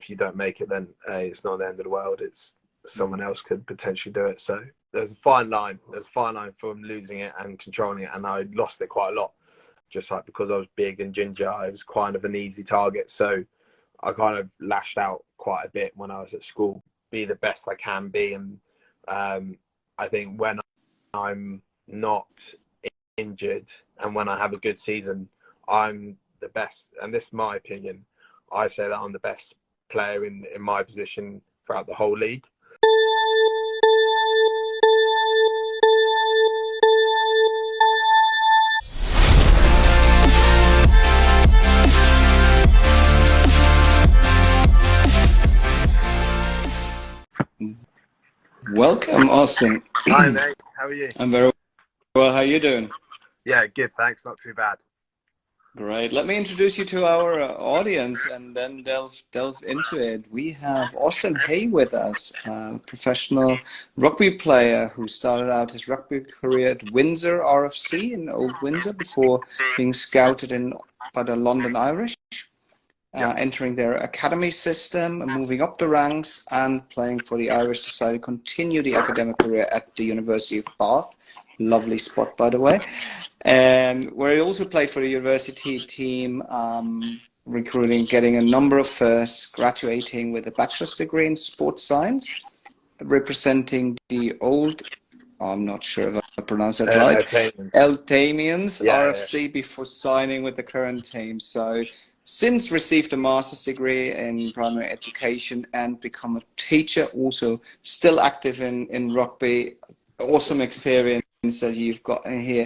if you don't make it, then it's not the end of the world. It's someone else could potentially do it. So there's a fine line. There's a fine line from losing it and controlling it, and I lost it quite a lot. Just like because I was big and ginger, I was kind of an easy target. So I kind of lashed out quite a bit when I was at school, be the best I can be. And I think when I'm not injured and when I have a good season, I'm the best. And this is my opinion. I say that I'm the best player in my position throughout the whole league. Welcome, Austin. Hi, mate. How are you? I'm very well. How are you doing? Yeah, good. Thanks. Not too bad. Great. Let me introduce you to our audience and then delve into it. We have Austin Hay with us, a professional rugby player who started out his rugby career at Windsor RFC in Old Windsor before being scouted by the London Irish. Entering their academy system, moving up the ranks and playing for the Irish, decided to continue the academic career at the University of Bath. Lovely spot, by the way. Where he also played for the university team, recruiting, getting a number of firsts, graduating with a bachelor's degree in sports science, representing the old, I'm not sure if I pronounced that right, Elthamians RFC before signing with the current team. So since received a master's degree in primary education and become a teacher, also still active in rugby. Awesome experience that you've got here.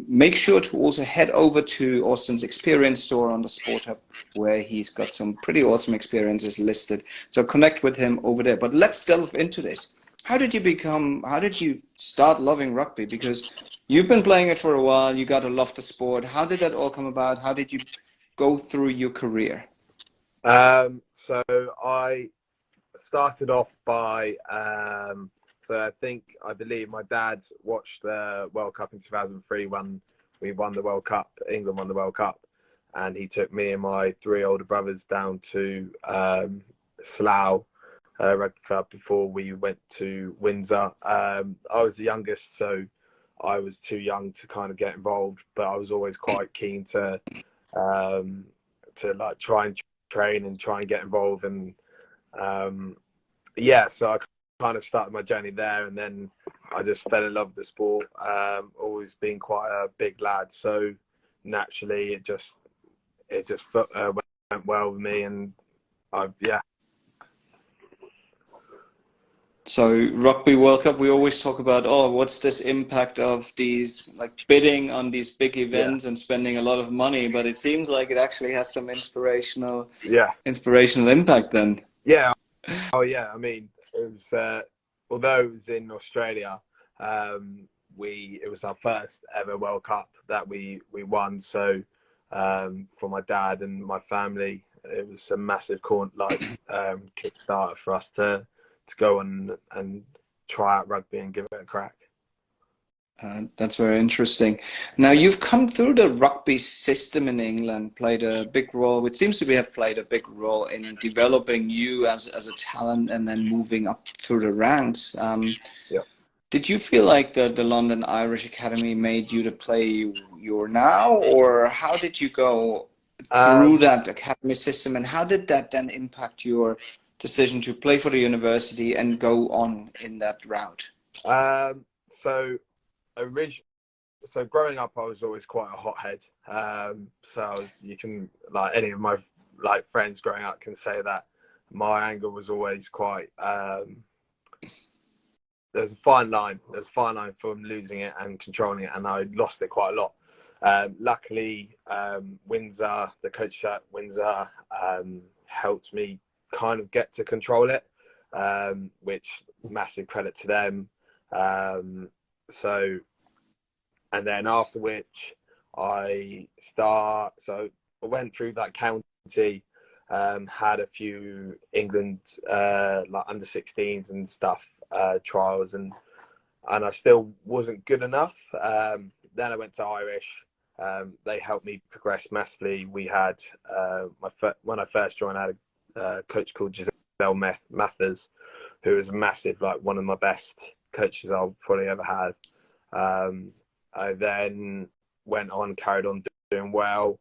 Make sure to also head over to Austin's experience store on the Sport Hub, where he's got some pretty awesome experiences listed. So connect with him over there. But let's delve into this. How did you start loving rugby? Because you've been playing it for a while, you got to love the sport. How did that all come about? How did you go through your career? So I started off by, I believe my dad watched the World Cup in 2003 when we won the World Cup, England won the World Cup. And he took me and my three older brothers down to Slough Rugby Club before we went to Windsor. I was the youngest, so I was too young to kind of get involved, but I was always quite keen to like try and train and try and get involved. And so I kind of started my journey there, and then I just fell in love with the sport. Always been quite a big lad, so naturally it just went well with me, and So Rugby World Cup, we always talk about, what's this impact of these, like bidding on these big events and spending a lot of money, but it seems like it actually has some inspirational impact then. Yeah. Oh yeah. I mean, it was, although it was in Australia, it was our first ever World Cup that we won. So for my dad and my family, it was a massive kickstarter for us to go and try out rugby and give it a crack. That's very interesting. Now, you've come through the rugby system in England, played a big role, which seems to have played a big role in developing you as a talent and then moving up through the ranks. Did you feel like the London Irish Academy made you the player you're now, or how did you go through that academy system, and how did that then impact your decision to play for the university and go on in that route? So growing up, I was always quite a hothead. You can, like any of my friends growing up can say that my anger was always quite. There's a fine line. There's a fine line from losing it and controlling it, and I lost it quite a lot. Luckily, Windsor, the coach at Windsor, helped me kind of get to control it, which massive credit to them. And then after which I went through that county, had a few England like under 16s and stuff trials, and I still wasn't good enough. Then I went to Irish. They helped me progress massively. We had when I first joined, I had coach called Giselle Mathers, who was massive, like one of my best coaches I've probably ever had. I then carried on doing well.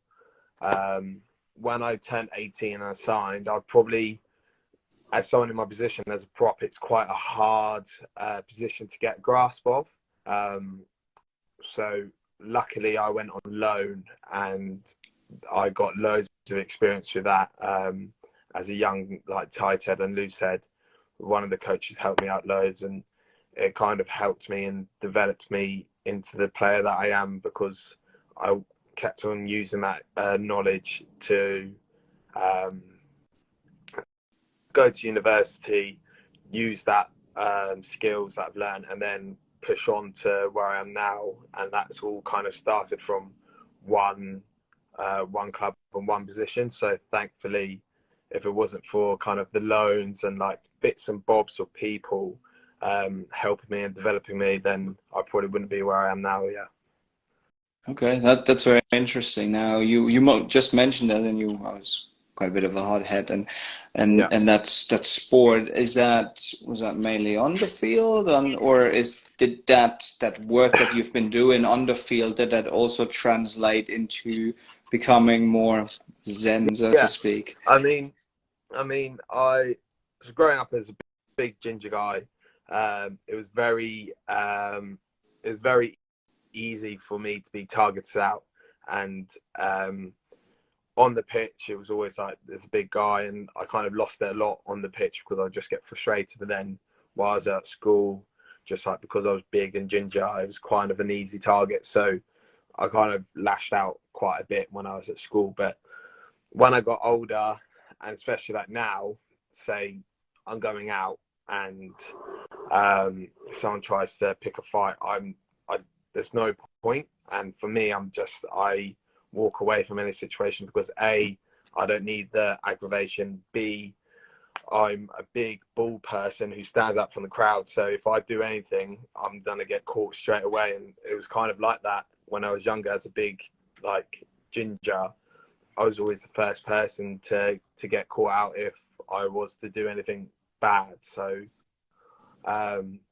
When I turned 18 and I signed, I probably, as someone in my position as a prop, it's quite a hard position to get a grasp of. So luckily I went on loan and I got loads of experience with that. As a young, like, tight head and loose head, one of the coaches helped me out loads, and it kind of helped me and developed me into the player that I am, because I kept on using that knowledge to go to university, use that skills that I've learned, and then push on to where I am now. And that's all kind of started from one club and one position. So thankfully, if it wasn't for kind of the loans and like bits and bobs of people helping me and developing me, then I probably wouldn't be where I am now. Yeah. Okay, that's very interesting. Now you just mentioned that, and I was quite a bit of a hothead, and that's sport. Was that mainly on the field, or did that work that you've been doing on the field, did that also translate into becoming more zen, so to speak? I mean, I was growing up as a big ginger guy. It was very easy for me to be targeted out, and on the pitch it was always like there's a big guy, and I kind of lost it a lot on the pitch because I just get frustrated. But then while I was at school, just like because I was big and ginger, I was kind of an easy target, so I kind of lashed out quite a bit when I was at school. But when I got older, and especially like now, say I'm going out and someone tries to pick a fight, there's no point. And for me, I walk away from any situation because A, I don't need the aggravation. B, I'm a big bull person who stands up from the crowd. So if I do anything, I'm going to get caught straight away. And it was kind of like that when I was younger as a big, like, ginger. I was always the first person to get caught out if I was to do anything bad. So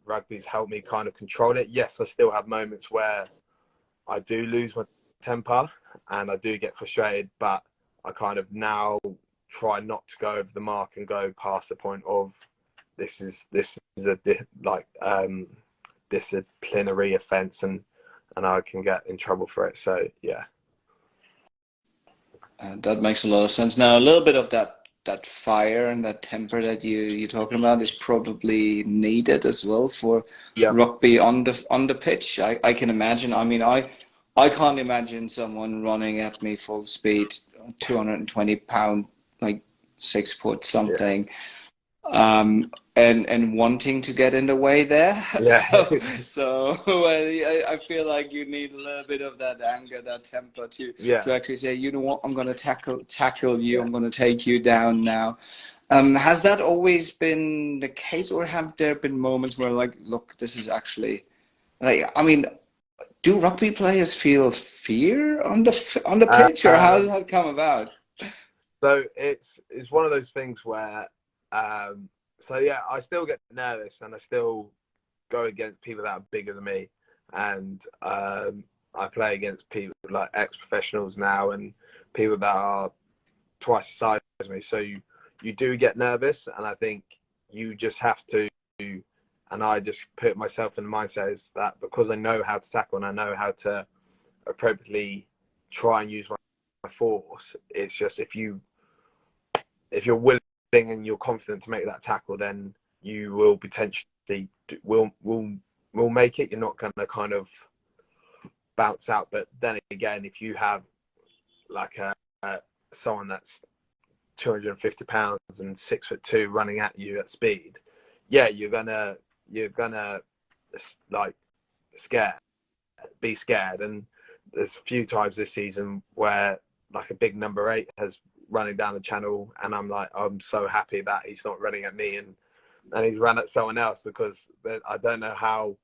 rugby's helped me kind of control it. Yes, I still have moments where I do lose my temper and I do get frustrated, but I kind of now try not to go over the mark and go past the point of this is a disciplinary offence, and I can get in trouble for it. So yeah. That makes a lot of sense. Now, a little bit of that fire and that temper that you're talking about is probably needed as well for rugby on the pitch. I can imagine. I mean, I can't imagine someone running at me full speed, 220 pound, like 6 foot something, and wanting to get in the way there. Yeah. So I feel like you need a little bit of that anger, that temper to actually say, you know what, I'm going to tackle you. I'm going to take you down now. Has that always been the case, or have there been moments where, like, look, this is actually, like, I mean, do rugby players feel fear on the pitch, or how does that come about? So it's one of those things where, I still get nervous and I still go against people that are bigger than me, and I play against people like ex-professionals now and people that are twice the size as me. So you do get nervous, and I think you just have to. And I just put myself in the mindset is that because I know how to tackle and I know how to appropriately try and use my force, it's just if you're willing and you're confident to make that tackle, then you will potentially will make it. You're not going to kind of bounce out. But then again, if you have like someone that's 250 pounds and 6'2" running at you at speed, you're gonna like be scared. And there's a few times this season where like a big number 8 has running down the channel, and I'm so happy that he's not running at me and he's run at someone else, because I don't know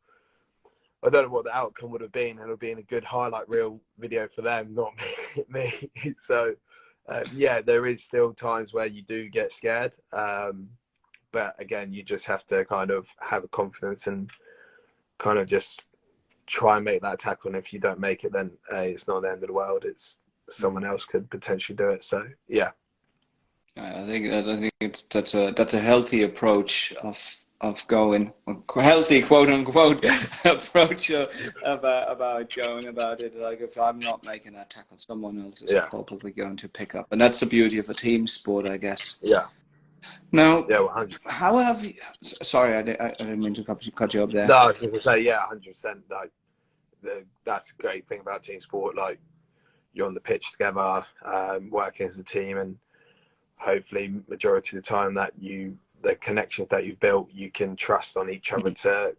what the outcome would have been. It'll be in a good highlight reel video for them, not me. So Yeah, there is still times where you do get scared. But again, you just have to kind of have a confidence and kind of just try and make that tackle. And if you don't make it, then it's not the end of the world. It's someone else could potentially do it. So yeah. I think that's a healthy approach of going, healthy quote unquote approach about going about it. Like, if I'm not making that tackle, someone else is probably going to pick up, and that's the beauty of a team sport, I guess. Yeah. Now, yeah, 100%. How have you? Sorry, I didn't mean to cut you up there. No, I was just gonna say, yeah, 100%. Like, that's the great thing about team sport. Like, you're on the pitch together, working as a team, and hopefully, majority of the time, the connections that you've built, you can trust on each other to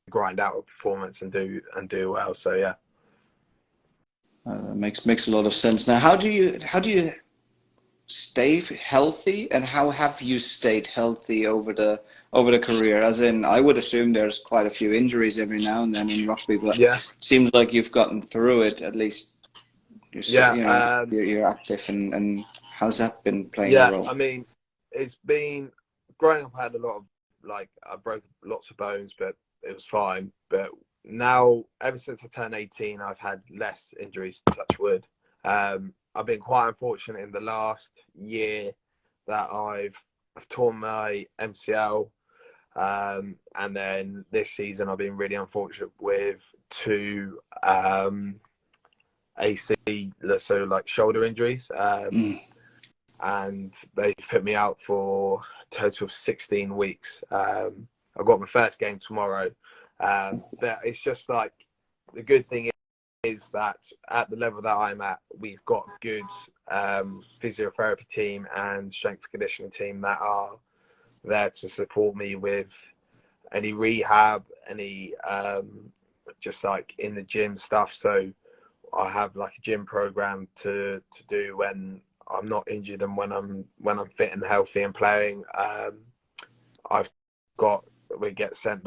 grind out a performance and do well. So yeah, makes a lot of sense. Now, how do you stay healthy, and how have you stayed healthy over the career? As in, I would assume there's quite a few injuries every now and then in rugby, but it seems like you've gotten through it. At least you're active, and how's that been playing a role? I mean, it's been growing up. I had a lot of I broke lots of bones, but it was fine. But now, ever since I turned 18, I've had less injuries, touch wood. I've been quite unfortunate in the last year that I've torn my MCL, and then this season I've been really unfortunate with 2 AC, so shoulder injuries, and they put me out for a total of 16 weeks. I've got my first game tomorrow, but it's just the good thing is that at the level that I'm at, we've got good physiotherapy team and strength and conditioning team that are there to support me with any rehab, any just in the gym stuff. So I have a gym program to do when I'm not injured and when I'm fit and healthy and playing. We get sent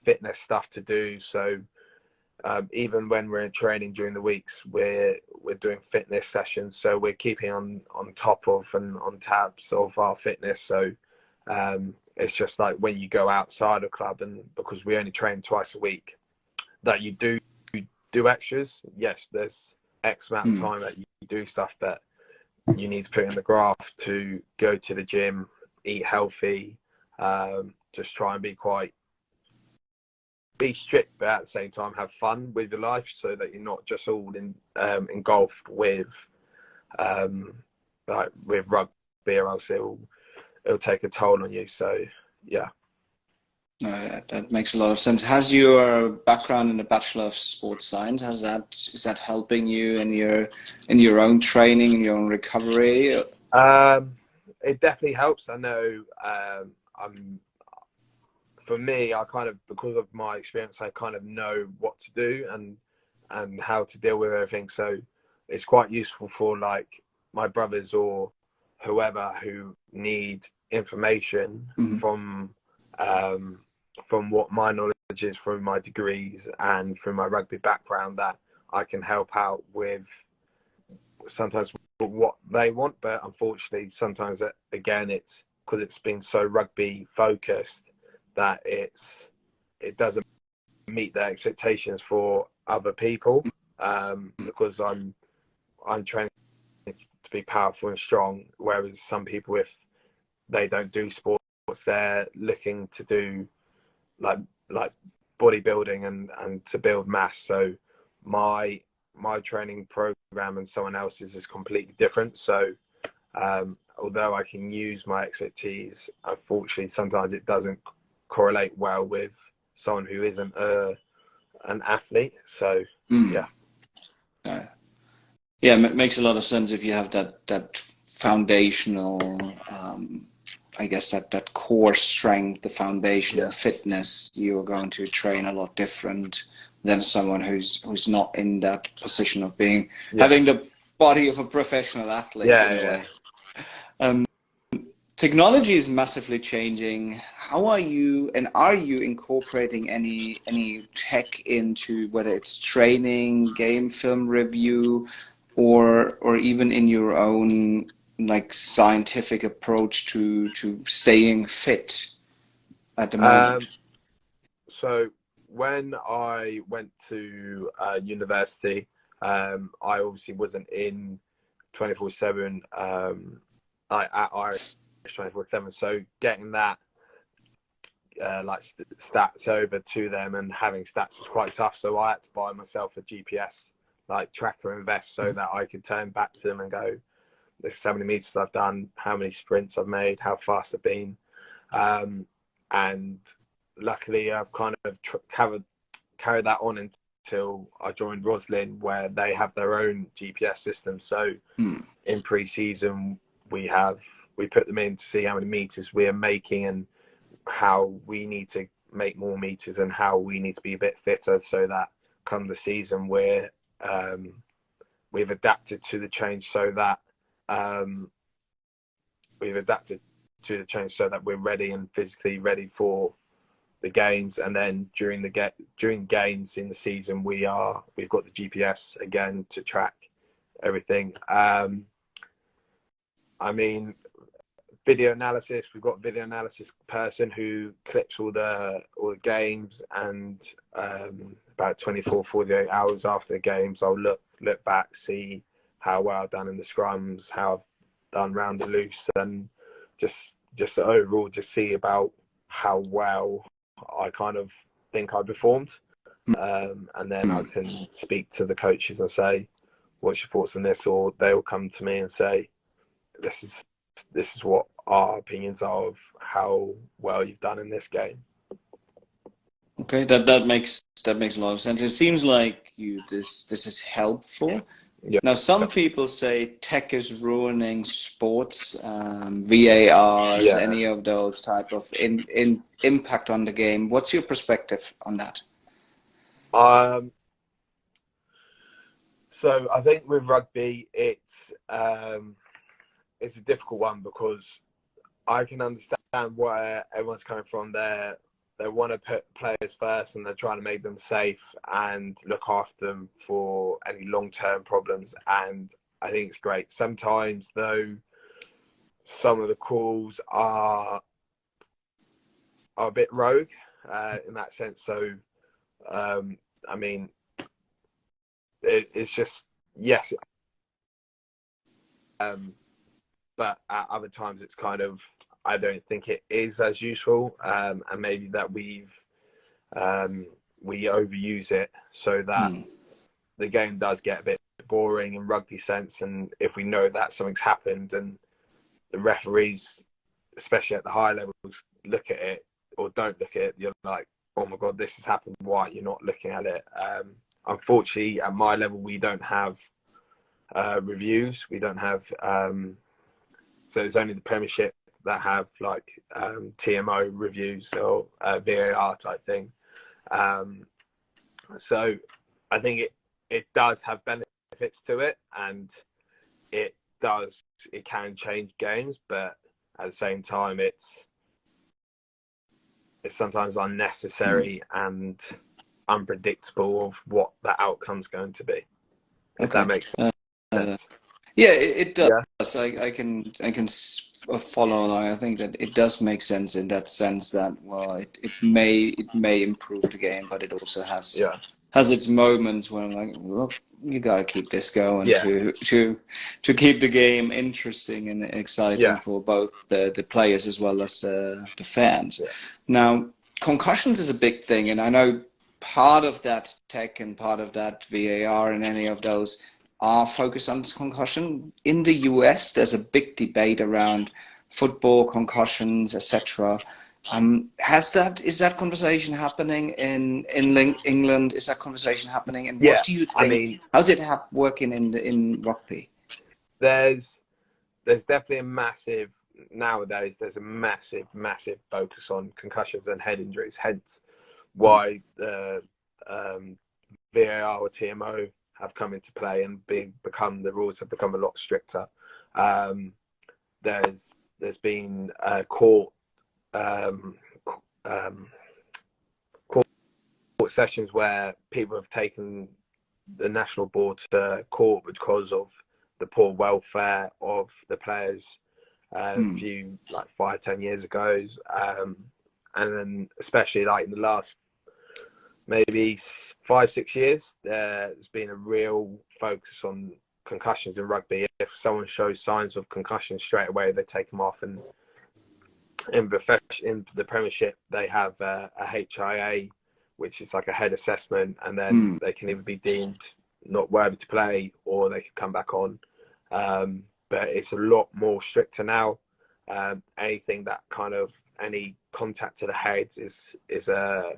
fitness stuff to do. So even when we're in training during the weeks, we're doing fitness sessions. So we're keeping on top of and on tabs of our fitness. So it's just when you go outside of club, and because we only train twice a week, that you do extras. Yes, there's X amount of time that you do stuff, but you need to put in the graft to go to the gym, eat healthy, just try and be strict, but at the same time have fun with your life, so that you're not just all engulfed with rugby, or else it'll take a toll on you. So yeah. That makes a lot of sense. Has your background in the Bachelor of Sports Science, is that helping you in your own training, in your own recovery? It definitely helps. I know. For me, I because of my experience, I kind of know what to do and how to deal with everything. So it's quite useful for my brothers or whoever who need information from what my knowledge is through my degrees and through my rugby background, that I can help out with sometimes what they want. But unfortunately, sometimes again, it's because it's been so rugby focused that it doesn't meet their expectations for other people, because I'm training to be powerful and strong, whereas some people, if they don't do sports, they're looking to do like bodybuilding and to build mass. So my training program and someone else's is completely different. So although I can use my expertise, unfortunately sometimes it doesn't correlate well with someone who isn't an athlete. So yeah, it makes a lot of sense if you have that foundational, I guess that core strength, the foundational fitness. You're going to train a lot different than someone who's not in that position of having the body of a professional athlete in a way. Technology is massively changing. How are you incorporating any tech into, whether it's training, game film review, or even in your own like scientific approach to staying fit at the moment? So when I went to university, I obviously wasn't in 24/7, like at Irish 24/7. So getting that like stats over to them and having stats was quite tough. So I had to buy myself a GPS like tracker and vest so that I could turn back to them and go, this is how many meters I've done, how many sprints I've made, how fast I've been. And luckily I've kind of carried that on until I joined Roslin, where they have their own GPS system. So in pre-season we put them in to see how many meters we're making and how we need to make more meters and how we need to be a bit fitter, so that come the season we've adapted to the change so that we're ready and physically ready for the games. And then during games in the season we've got the GPS again to track everything. I mean, video analysis, we've got a video analysis person who clips all the games, and about 24-48 hours after the games I'll look back, see how well I've done in the scrums, how I've done round the loose, and just overall just see about how well I kind of think I performed, and then I can speak to the coaches and say, what's your thoughts on this? Or they'll come to me and say, this is what our opinions are of how well you've done in this game. Okay, that makes a lot of sense. It seems like this is helpful. Yeah. Now, some people say tech is ruining sports, VARs, any of those type of impact on the game. What's your perspective on that? So I think with rugby, it's a difficult one, because I can understand where everyone's coming from. They want to put players first, and they're trying to make them safe and look after them for any long-term problems. And I think it's great. Sometimes, though, some of the calls are a bit rogue in that sense. So, I mean, it's just, yes. But at other times it's kind of, I don't think it is as useful, and maybe that we overuse it so that the game does get a bit boring in rugby sense. And if we know that something's happened and the referees, especially at the high levels, look at it or don't look at it, you're like, oh my God, this has happened. Why you're not looking at it? Unfortunately, at my level, we don't have reviews. We don't have so it's only the Premiership that have like TMO reviews or VAR type thing. So I think it does have benefits to it, and it can change games, but at the same time it's sometimes unnecessary and unpredictable of what the outcome's going to be. If that makes sense. Yeah, it does. Yeah. I can follow along. I think that it does make sense in that sense that, well, it may improve the game, but it also has its moments where I'm like, well, you gotta keep this going to keep the game interesting and exciting for both the players as well as the fans. Yeah. Now, concussions is a big thing, and I know part of that tech and part of that VAR and any of those are focused on concussion. In the US, there's a big debate around football concussions, etc. Is that conversation happening in England? Is that conversation happening? And what do you think? I mean, how's it working in rugby? There's definitely a massive focus on concussions and head injuries. Hence, why the VAR or TMO have come into play and the rules have become a lot stricter. There's been court sessions where people have taken the national board to court because of the poor welfare of the players a few, like 5-10 years ago. And then especially like in the last maybe 5-6 years, there's been a real focus on concussions in rugby. If someone shows signs of concussion, straight away they take them off. And in the Premiership, they have a HIA, which is like a head assessment, and then they can either be deemed not worthy to play or they can come back on. But it's a lot more stricter now. Anything that kind of any contact to the head is a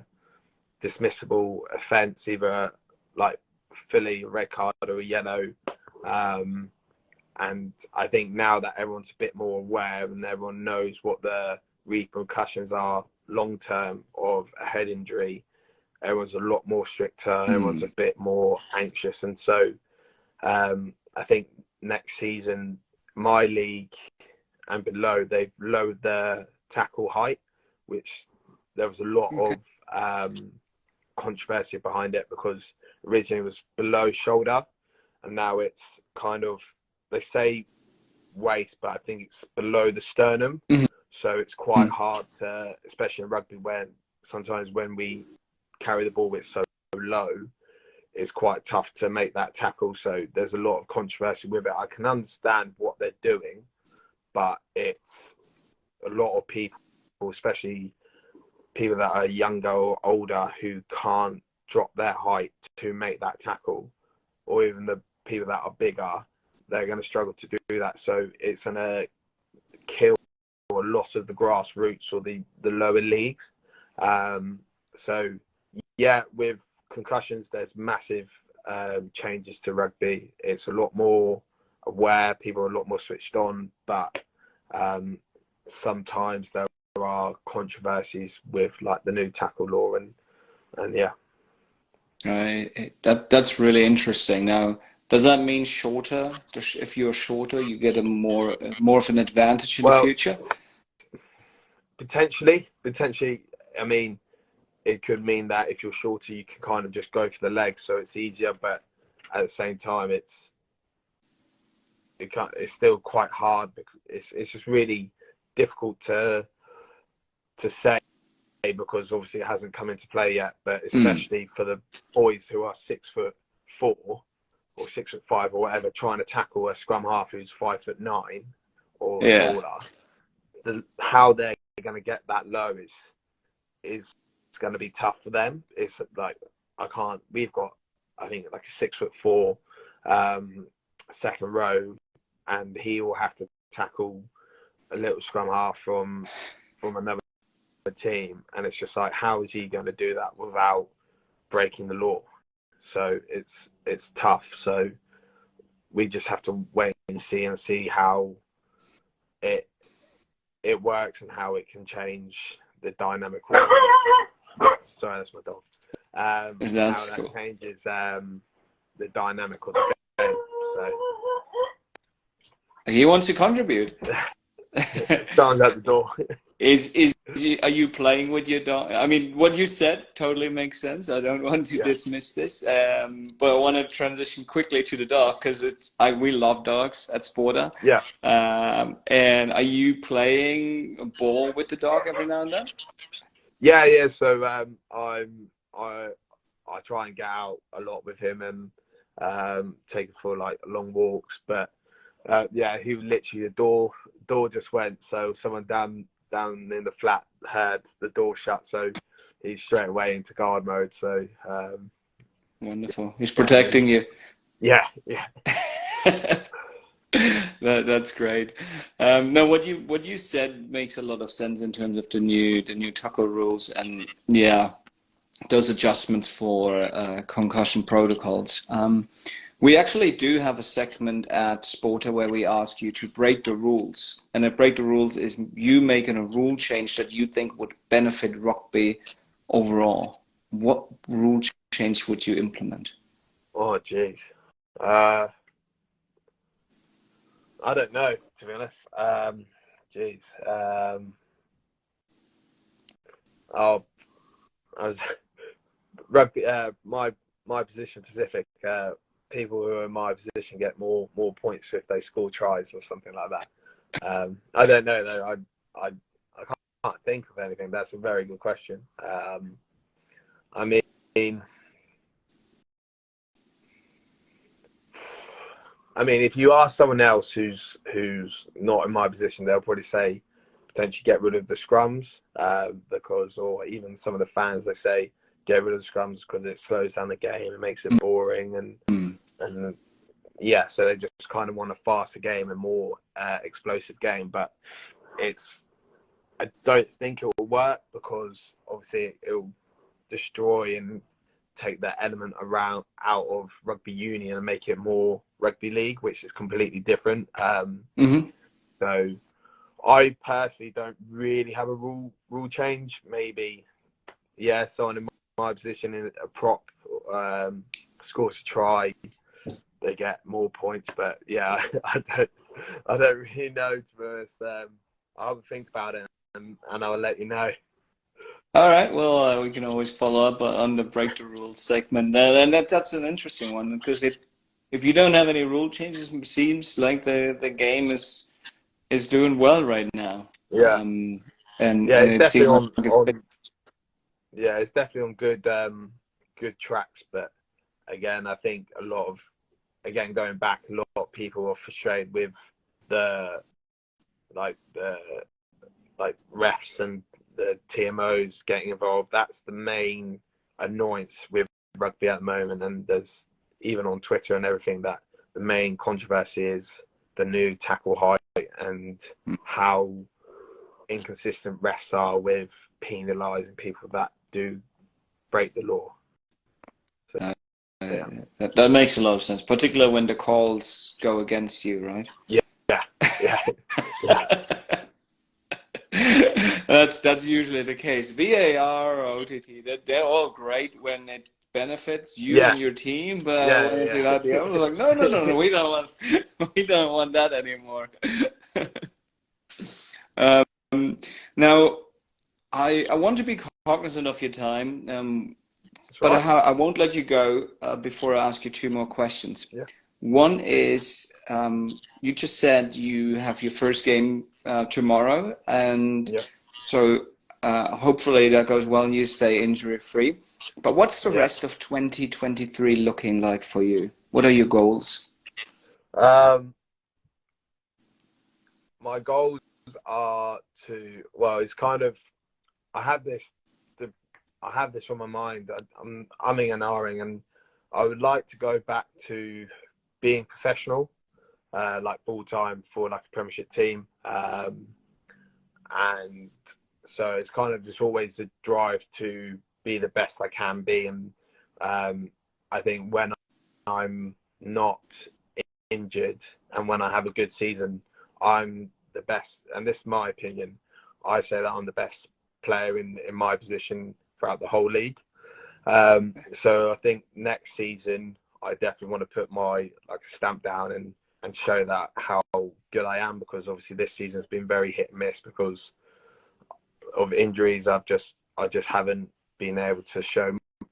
dismissible offence, either like fully a red card or a yellow. And I think now that everyone's a bit more aware and everyone knows what the repercussions are long term of a head injury, everyone's a lot more stricter. Everyone's a bit more anxious, and so I think next season, my league and below, they've lowered the tackle height, which there was a lot of controversy behind it, because originally it was below shoulder and now it's kind of, they say waist, but I think it's below the sternum. So it's quite hard to, especially in rugby, when sometimes when we carry the ball it's so low, it's quite tough to make that tackle. So there's a lot of controversy with it. I can understand what they're doing, but it's a lot of people, especially people that are younger or older, who can't drop their height to make that tackle, or even the people that are bigger, they're going to struggle to do that. So it's going to kill a lot of the grassroots or the lower leagues. So yeah, with concussions, there's massive changes to rugby. It's a lot more aware, people are a lot more switched on, but sometimes there are controversies with like the new tackle law, and yeah. That's really interesting. Now, does that mean shorter? If you're shorter, you get a more of an advantage in the future? Potentially. I mean, it could mean that if you're shorter, you can kind of just go for the legs, so it's easier. But at the same time, it's still quite hard, because it's just really difficult to say, because obviously it hasn't come into play yet. But especially for the boys who are 6'4" or 6'5" or whatever, trying to tackle a scrum half who's 5'9" or taller, how they're going to get that low is going to be tough for them. It's like, we've got, I think, like a 6'4" second row, and he will have to tackle a little scrum half from another team, and it's just like, how is he going to do that without breaking the law? So it's tough. So we just have to wait and see how it works and how it can change the dynamic. Sorry, that's my dog. That's how cool. That changes the dynamic of the game. So he wants to contribute. Someone's at the door. Are you playing with your dog? I mean, what you said totally makes sense. I don't want to dismiss this, but I want to transition quickly to the dog, because we love dogs at SPRTER. Yeah. And are you playing a ball with the dog every now and then? Yeah. So I try and get out a lot with him and take him for like long walks. But he literally, the door just went, so someone down in the flat heard the door shut, so he's straight away into guard mode. So wonderful. He's protecting you. Yeah. That's great. No, what you said makes a lot of sense in terms of the new tackle rules, and those adjustments for concussion protocols. We actually do have a segment at SPRTER where we ask you to break the rules. And a break the rules is you making a rule change that you think would benefit rugby overall. What rule change would you implement? Oh, jeez. I don't know, to be honest. Rugby. my position specific. People who are in my position get more points if they score tries or something like that. I don't know though. I can't think of anything. That's a very good question. I mean, if you ask someone else who's not in my position, they'll probably say potentially get rid of the scrums, or even some of the fans, they say get rid of the scrums because it slows down the game and makes it boring, and yeah, so they just kind of want a faster game and more explosive game. But I don't think it will work because obviously it will destroy and take that element out of rugby union and make it more rugby league, which is completely different. So I personally don't really have a rule change. Maybe, yeah, someone in my position in a prop scores a try, they get more points. But yeah, I don't really know, to be honest. I'll have a think about it and I'll let you know. All right. Well, we can always follow up on the break the rules segment. And that's an interesting one because if you don't have any rule changes, it seems like the game is doing well right now. Yeah. And it's it seems definitely it's definitely on good tracks. But again, I think going back, a lot of people are frustrated with the refs and the TMOs getting involved. That's the main annoyance with rugby at the moment, and there's even on Twitter and everything that the main controversy is the new tackle height and how inconsistent refs are with penalising people that do break the law. So, yeah. That makes a lot of sense, particularly when the calls go against you, right? Yeah. That's usually the case. VAR or OTT, they're all great when it benefits you and your team, but when it's about the other, like no, we don't want that anymore. Now, I want to be cognizant of your time, but I won't let you go before I ask you two more questions. Yeah. One is you just said you have your first game tomorrow, and so hopefully that goes well and you stay injury free. But what's the rest of 2023 looking like for you? What are your goals? My goals are it's kind of, I have this on my mind. I'm umming and ahhing, and I would like to go back to being professional, like full time for like a Premiership team, and so it's kind of just always a drive to be the best I can be. And I think when I'm not injured and when I have a good season, I'm the best. And this is my opinion. I say that I'm the best player in my position throughout the whole league. So I think next season I definitely want to put my stamp down and show that how good I am, because obviously this season has been very hit and miss because of injuries. I just haven't been able to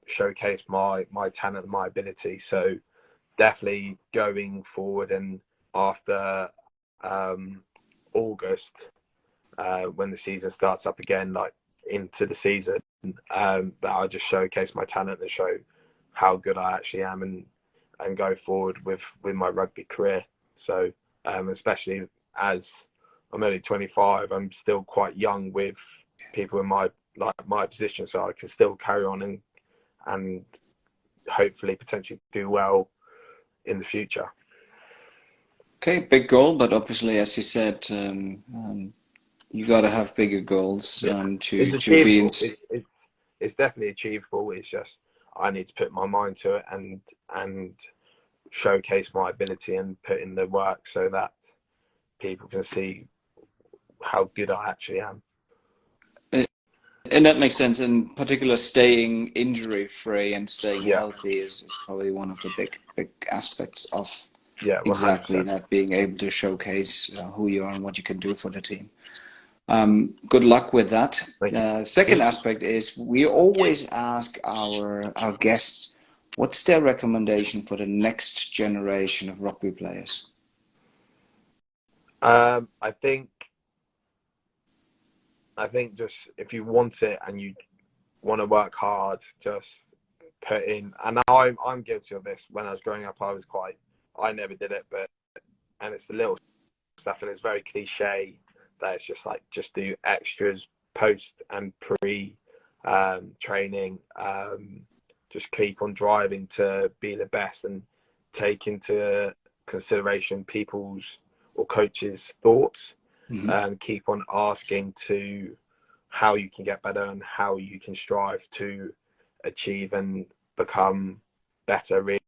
showcase my talent and my ability. So definitely going forward and after August, when the season starts up again, like into the season, that I just showcase my talent and show how good I actually am and go forward with my rugby career. So especially as I'm only 25, I'm still quite young with people in my position, so I can still carry on and hopefully potentially do well in the future. Okay, big goal, but obviously, as you said, you got to have bigger goals to be. It's definitely achievable. It's just I need to put my mind to it and showcase my ability and put in the work so that people can see how good I actually am. And that makes sense. In particular, staying injury free and staying healthy is probably one of the big aspects of exactly 100%. That, being able to showcase who you are and what you can do for the team. Good luck with that. Second aspect is we always ask our guests what's their recommendation for the next generation of rugby players? I think just if you want it and you want to work hard, just put in. And I'm guilty of this. When I was growing up, I never did it, and it's the little stuff, and it's very cliche that it's just like, just do extras post and pre training. Just keep on driving to be the best, and take into consideration people's or coaches' thoughts. And keep on asking to how you can get better and how you can strive to achieve and become better. Really,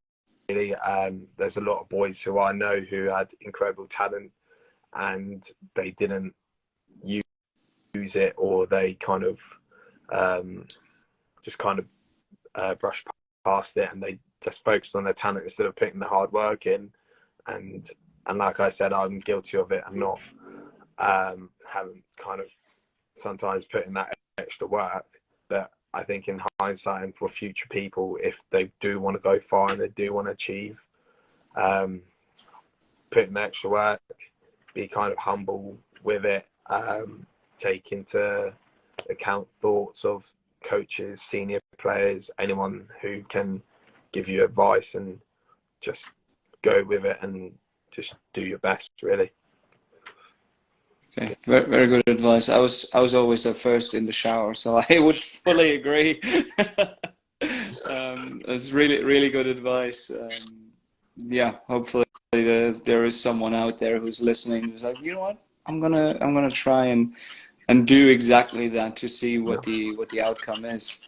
there's a lot of boys who I know who had incredible talent, and they didn't use it, or they kind of brushed past it, and they just focused on their talent instead of putting the hard work in. And like I said, I'm guilty of it. I'm not haven't kind of sometimes put in that extra work. But I think in hindsight, and for future people, if they do want to go far and they do want to achieve, put in the extra work, be kind of humble with it, take into account thoughts of coaches, senior players, anyone who can give you advice, and just go with it and just do your best, really. Okay, very, very good advice. I was always the first in the shower, so I would fully agree. That's really, really good advice. Yeah, hopefully there is someone out there who's listening who's like, you know what, I'm gonna try and do exactly that to see what the outcome is.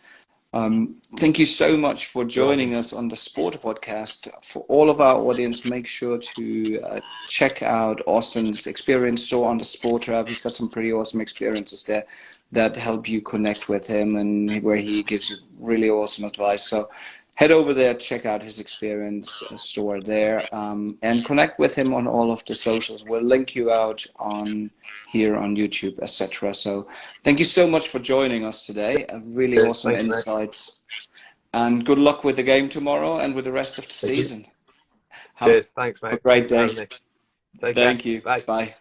Thank you so much for joining us on the SPRTER Podcast. For all of our audience, make sure to check out Austin's experience store on the SPRTER app. He's got some pretty awesome experiences there that help you connect with him, and where he gives you really awesome advice. So head over there, check out his experience store there, and connect with him on all of the socials. We'll link you out here on YouTube, etc. So thank you so much for joining us today. Really awesome insights. And good luck with the game tomorrow and with the rest of the season. Cheers. Thanks, mate. Have a great day. Thank you. Bye. Bye.